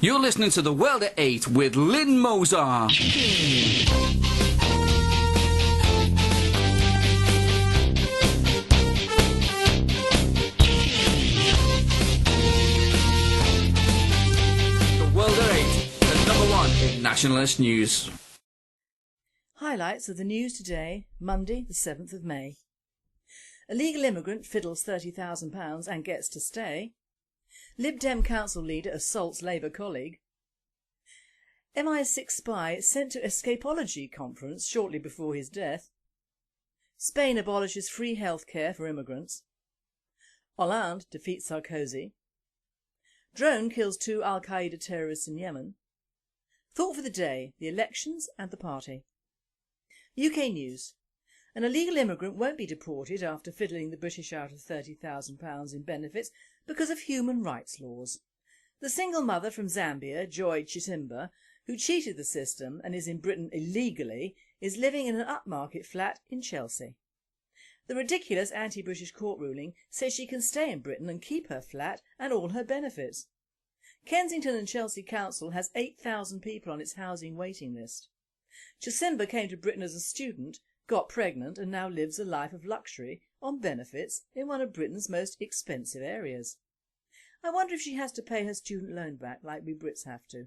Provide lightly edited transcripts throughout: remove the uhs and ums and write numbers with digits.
You're listening to The World at 8 with Lynn Moser. The World at 8, the number one in nationalist news. Highlights of the news today, Monday the 7th of May. Illegal immigrant fiddles £30,000 and gets to stay. Lib Dem Council leader assaults Labour colleague. MI6 spy sent to escapology conference shortly before his death. Spain abolishes free health care for immigrants. Hollande defeats Sarkozy. Drone kills 2 Al-Qaeda terrorists in Yemen. Thought for the day, the elections and the party. UK news. An illegal immigrant won't be deported after fiddling the British out of £30,000 in benefits because of human rights laws. The single mother from Zambia, Joy Chitimba, who cheated the system and is in Britain illegally, is living in an upmarket flat in Chelsea. The ridiculous anti-British court ruling says she can stay in Britain and keep her flat and all her benefits. Kensington and Chelsea Council has 8,000 people on its housing waiting list. Chitimba came to Britain as a student, got pregnant and now lives a life of luxury on benefits in one of Britain's most expensive areas. I wonder if she has to pay her student loan back like we Brits have to.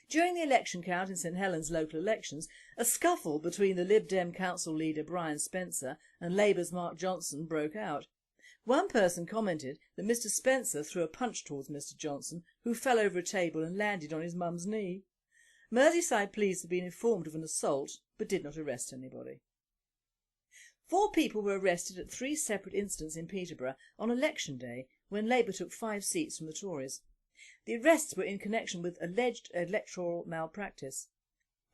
During the election count in St Helens local elections, a scuffle between the Lib Dem Council leader Brian Spencer and Labour's Mark Johnson broke out. One person commented that Mr Spencer threw a punch towards Mr Johnson, who fell over a table and landed on his mum's knee. Merseyside police have been informed of an assault but did not arrest anybody. 4 people were arrested at 3 separate incidents in Peterborough on election day when Labour took 5 seats from the Tories. The arrests were in connection with alleged electoral malpractice.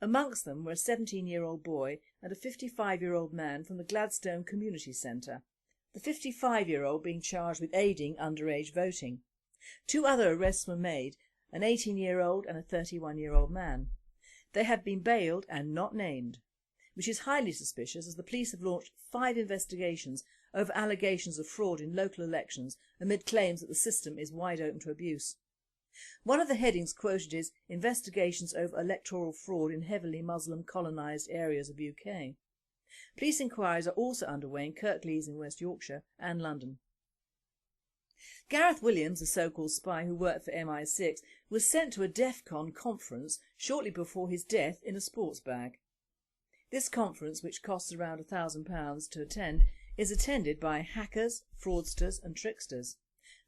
Amongst them were a 17-year-old boy and a 55-year-old man from the Gladstone Community Centre, the 55-year-old being charged with aiding underage voting. 2 other arrests were made, an 18-year-old and a 31-year-old man. They have been bailed and not named, which is highly suspicious as the police have launched 5 investigations over allegations of fraud in local elections amid claims that the system is wide open to abuse. One of the headings quoted is "Investigations over electoral fraud in heavily Muslim colonised areas of UK." Police inquiries are also underway in Kirklees in West Yorkshire and London. Gareth Williams, a so-called spy who worked for MI6, was sent to a DEFCON conference shortly before his death in a sports bag. This conference, which costs around £1,000 to attend, is attended by hackers, fraudsters and tricksters.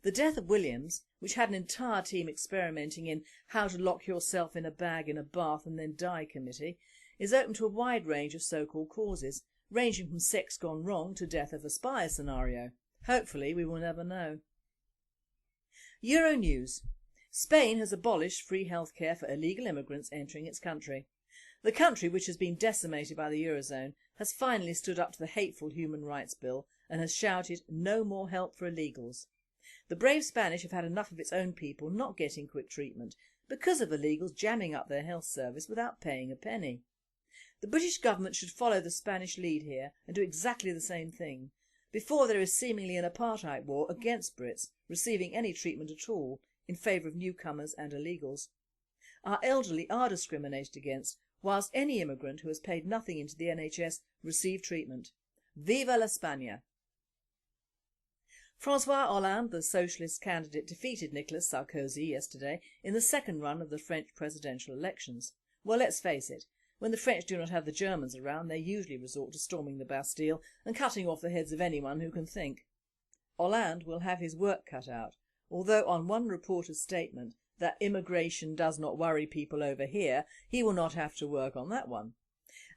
The death of Williams, which had an entire team experimenting in how to lock yourself in a bag in a bath and then die committee, is open to a wide range of so-called causes, ranging from sex gone wrong to death of a spy scenario. Hopefully we will never know. Euronews. Spain has abolished free health care for illegal immigrants entering its country. The country, which has been decimated by the Eurozone, has finally stood up to the hateful human rights bill and has shouted "No more help for illegals." The brave Spanish have had enough of its own people not getting quick treatment because of illegals jamming up their health service without paying a penny. The British government should follow the Spanish lead here and do exactly the same thing, before there is seemingly an apartheid war against Brits receiving any treatment at all in favour of newcomers and illegals. Our elderly are discriminated against, whilst any immigrant who has paid nothing into the NHS receive treatment. Viva la España! François Hollande, the socialist candidate, defeated Nicolas Sarkozy yesterday in the second run of the French presidential elections. Well, let's face it, when the French do not have the Germans around, they usually resort to storming the Bastille and cutting off the heads of anyone who can think. Hollande will have his work cut out, although on one reporter's statement that immigration does not worry people over here, he will not have to work on that one.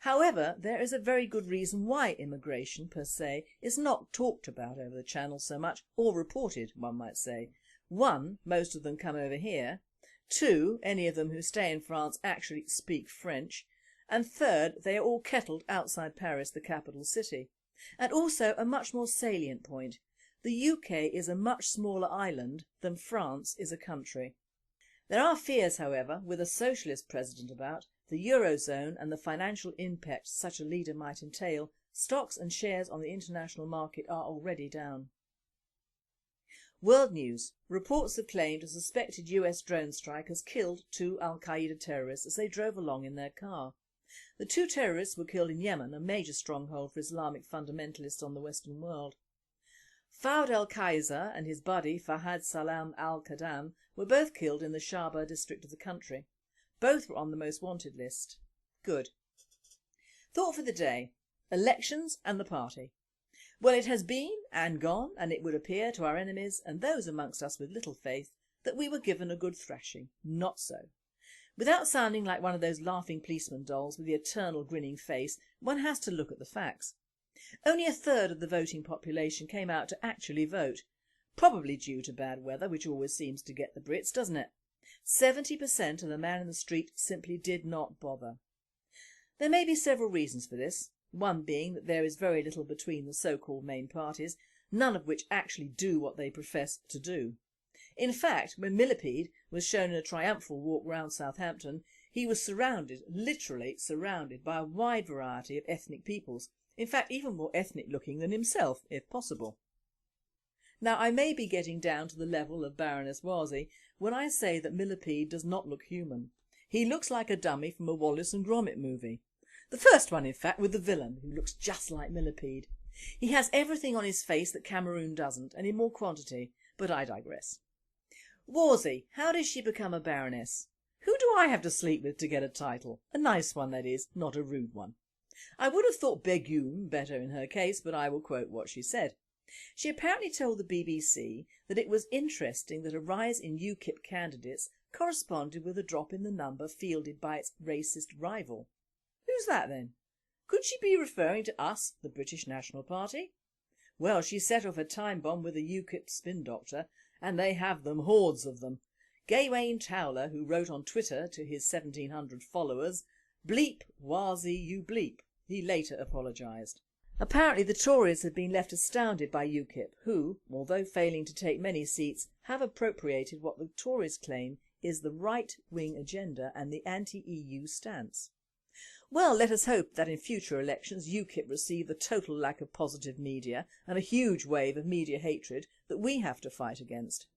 However, there is a very good reason why immigration per se is not talked about over the channel so much, or reported, one might say. 1, most of them come over here. 2, any of them who stay in France actually speak French. And 3rd, they are all kettled outside Paris, the capital city. And also a much more salient point. The UK is a much smaller island than France is a country. There are fears, however, with a socialist president about, the Eurozone and the financial impact such a leader might entail. Stocks and shares on the international market are already down. World news. Reports have claimed a suspected US drone strike has killed 2 Al-Qaeda terrorists as they drove along in their car. The 2 terrorists were killed in Yemen, a major stronghold for Islamic fundamentalists on the Western world. Fawd al-Kaiser and his buddy Fahad Salam al-Qadam were both killed in the Shaba district of the country. Both were on the most wanted list. Good. Thought for the day. Elections and the party. Well, it has been and gone, and it would appear to our enemies and those amongst us with little faith that we were given a good thrashing. Not so. Without sounding like one of those laughing policeman dolls with the eternal grinning face, one has to look at the facts. Only 1/3 of the voting population came out to actually vote, probably due to bad weather, which always seems to get the Brits, doesn't it? 70% of the man in the street simply did not bother. There may be several reasons for this. One being that there is very little between the so-called main parties, none of which actually do what they profess to do. In fact, when Millipede was shown in a triumphal walk round Southampton, he was surrounded, literally surrounded, by a wide variety of ethnic peoples, in fact even more ethnic looking than himself, if possible. Now I may be getting down to the level of Baroness Wolsey when I say that Millipede does not look human. He looks like a dummy from a Wallace and Gromit movie. The first one, in fact, with the villain, who looks just like Millipede. He has everything on his face that Cameroon doesn't, and in more quantity, but I digress. Wolsey, how did she become a baroness? Who do I have to sleep with to get a title? A nice one, that is, not a rude one. I would have thought Begume better in her case, but I will quote what she said. She apparently told the BBC that it was interesting that a rise in UKIP candidates corresponded with a drop in the number fielded by its racist rival. Who's that then? Could she be referring to us, the British National Party? Well, she set off a time bomb with a UKIP spin doctor, and they have them, hordes of them. Gawain Towler, who wrote on Twitter to his 1,700 followers, "Bleep, Wazi, you bleep." He later apologised. Apparently the Tories have been left astounded by UKIP, who, although failing to take many seats, have appropriated what the Tories claim is the right-wing agenda and the anti-EU stance. Well, let us hope that in future elections UKIP receive the total lack of positive media and a huge wave of media hatred that we have to fight against.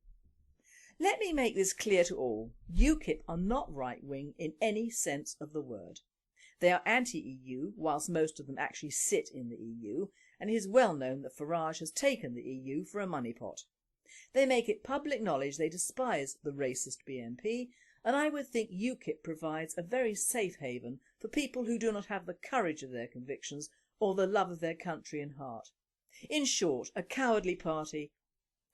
Let me make this clear to all. UKIP are not right-wing in any sense of the word. They are anti-EU, whilst most of them actually sit in the EU, and it is well known that Farage has taken the EU for a money pot. They make it public knowledge they despise the racist BNP, and I would think UKIP provides a very safe haven for people who do not have the courage of their convictions or the love of their country and heart. In short, a cowardly party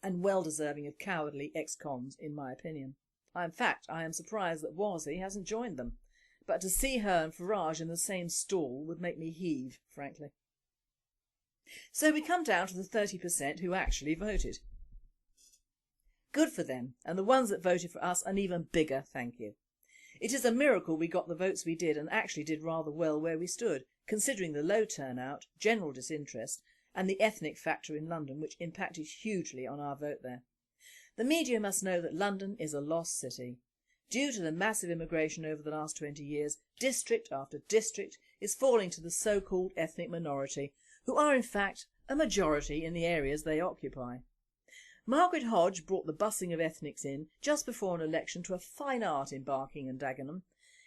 and well deserving of cowardly ex-cons in my opinion. In fact, I am surprised that Wolsey hasn't joined them, but to see her and Farage in the same stall would make me heave, frankly. So we come down to the 30% who actually voted. Good for them, and the ones that voted for us an even bigger thank you. It is a miracle we got the votes we did and actually did rather well where we stood, considering the low turnout, general disinterest and the ethnic factor in London, which impacted hugely on our vote there. The media must know that London is a lost city. Due to the massive immigration over the last 20 years, district after district is falling to the so-called ethnic minority, who are in fact a majority in the areas they occupy. Margaret Hodge brought the bussing of ethnics in just before an election to a fine art in Barking and Dagenham.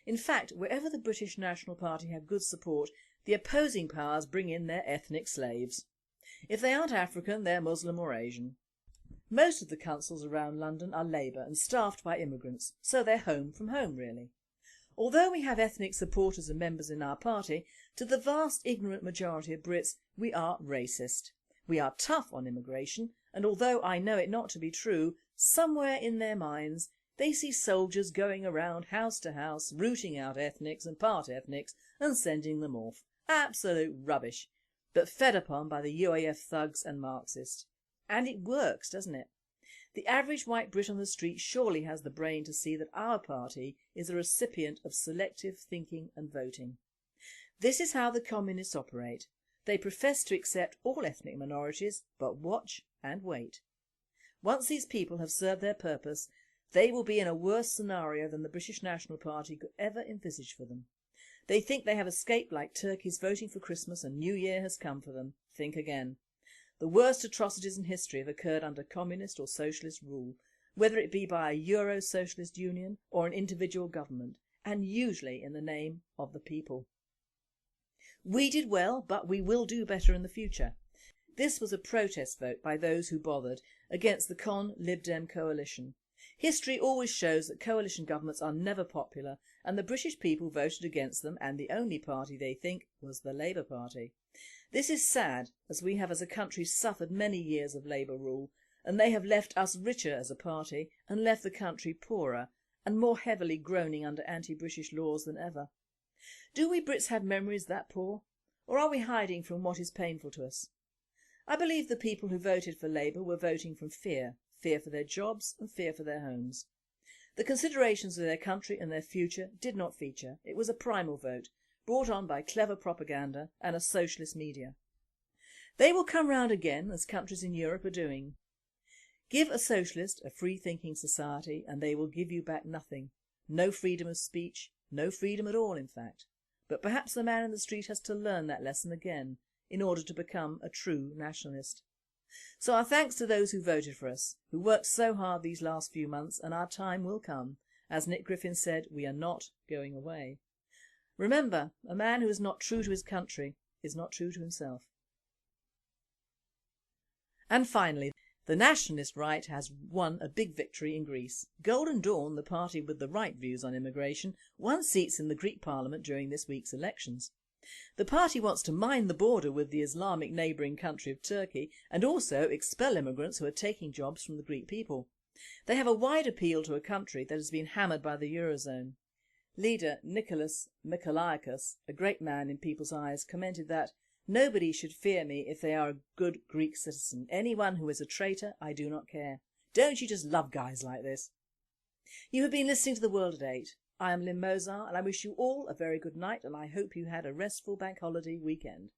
In fact, wherever the British National Party have good support, the opposing powers bring in their ethnic slaves. If they aren't African, they're Muslim or Asian. Most of the councils around London are Labour and staffed by immigrants, so they're home from home really. Although we have ethnic supporters and members in our party, to the vast ignorant majority of Brits we are racist. We are tough on immigration, and although I know it not to be true, somewhere in their minds they see soldiers going around house to house, rooting out ethnics and part ethnics and sending them off. Absolute rubbish, but fed upon by the UAF thugs and Marxists. And it works, doesn't it? The average white Brit on the street surely has the brain to see that our party is a recipient of selective thinking and voting. This is how the communists operate. They profess to accept all ethnic minorities, but watch and wait. Once these people have served their purpose, they will be in a worse scenario than the British National Party could ever envisage for them. They think they have escaped like turkeys voting for Christmas and New Year has come for them. Think again. The worst atrocities in history have occurred under communist or socialist rule, whether it be by a Euro-socialist union or an individual government, and usually in the name of the people. We did well, but we will do better in the future. This was a protest vote by those who bothered against the Lib Dem coalition. History always shows that coalition governments are never popular, and the British people voted against them, and the only party they think was the Labour Party. This is sad, as we have as a country suffered many years of Labour rule, and they have left us richer as a party and left the country poorer and more heavily groaning under anti-British laws than ever. Do we Brits have memories that poor, or are we hiding from what is painful to us? I believe the people who voted for Labour were voting from fear for their jobs and fear for their homes. The considerations of their country and their future did not feature. It was a primal vote, brought on by clever propaganda and a socialist media. They will come round again, as countries in Europe are doing. Give a socialist a free-thinking society and they will give you back nothing. No freedom of speech, no freedom at all in fact. But perhaps the man in the street has to learn that lesson again in order to become a true nationalist. So our thanks to those who voted for us, who worked so hard these last few months, and our time will come. As Nick Griffin said, we are not going away. Remember, a man who is not true to his country is not true to himself. And finally, the nationalist right has won a big victory in Greece. Golden Dawn, the party with the right views on immigration, won seats in the Greek parliament during this week's elections. The party wants to mine the border with the Islamic neighbouring country of Turkey and also expel immigrants who are taking jobs from the Greek people. They have a wide appeal to a country that has been hammered by the Eurozone. Leader Nicholas Michalaikis, a great man in people's eyes, commented that nobody should fear me if they are a good Greek citizen. Anyone who is a traitor, I do not care. Don't you just love guys like this? You have been listening to The World at 8. I am Lynn Mozart and I wish you all a very good night and I hope you had a restful bank holiday weekend.